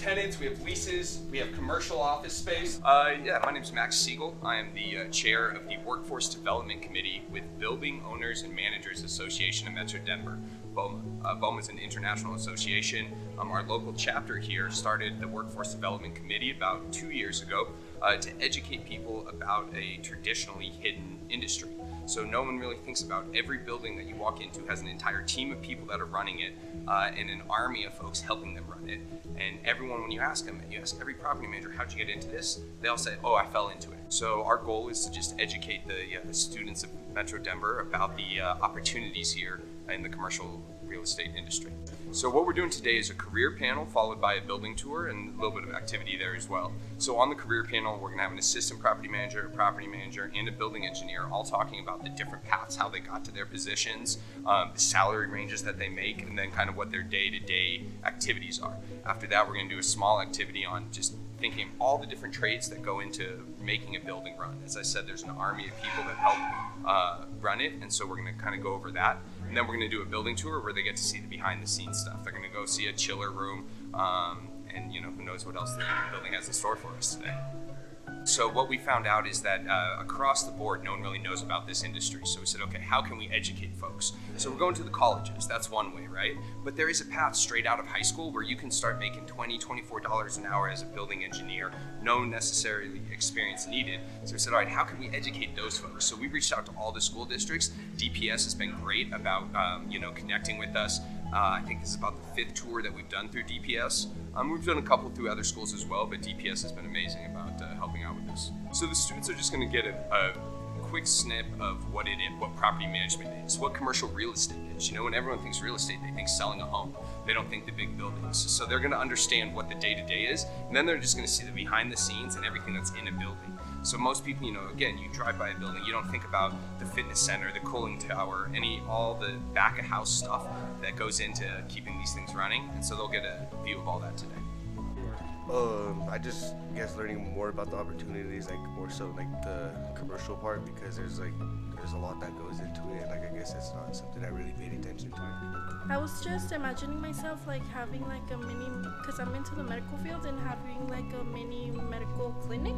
tenants, we have leases, we have commercial office space. Yeah, my name's Max Siegel. I am the chair of the Workforce Development Committee with Building Owners and Managers Association of Metro Denver, BOMA. BOMA is an international association. Our local chapter here started the Workforce Development Committee about 2 years ago to educate people about a traditionally hidden industry. So no one really thinks about every building that you walk into has an entire team of people that are running it and an army of folks helping them run it. And everyone, when you ask them, you ask every property manager, how'd you get into this? They all say, oh, I fell into it. So our goal is to just educate the students of Metro Denver about the opportunities here in the commercial real estate industry. So what we're doing today is a career panel followed by a building tour and a little bit of activity there as well. So on the career panel, we're gonna have an assistant property manager, a property manager, and a building engineer all talking about the different paths, how they got to their positions, the salary ranges that they make, and then kind of what their day-to-day activities are. After that, we're gonna do a small activity on just thinking of all the different trades that go into making a building run. As I said, there's an army of people that help run it, and so we're gonna kind of go over that. And then we're gonna do a building tour where they get to see the behind the scenes stuff. They're gonna go see a chiller room, and who knows what else the building has in store for us today. So what we found out is that across the board, no one really knows about this industry. So we said, okay, how can we educate folks? So we're going to the colleges, that's one way, right? But there is a path straight out of high school where you can start making $20, $24 an hour as a building engineer, no necessarily experience needed. So we said, all right, how can we educate those folks? So we reached out to all the school districts. DPS has been great about connecting with us. I think this is about the 5th tour that we've done through DPS. We've done a couple through other schools as well, but DPS has been amazing about helping out with this. So the students are just going to get a quick snip of what it is, what property management is, what commercial real estate is. When everyone thinks real estate, they think selling a home. They don't think the big buildings. So they're going to understand what the day-to-day is, and then they're just going to see the behind the scenes and everything that's in a building. So most people, again, you drive by a building, you don't think about the fitness center, the cooling tower, all the back of house stuff that goes into keeping these things running. And so they'll get a view of all that today. I just guess learning more about the opportunities, more so the commercial part, because there's a lot that goes into it. I guess it's not something I really paid attention to. I was just imagining myself having a mini, because I'm into the medical field, and having a mini medical clinic.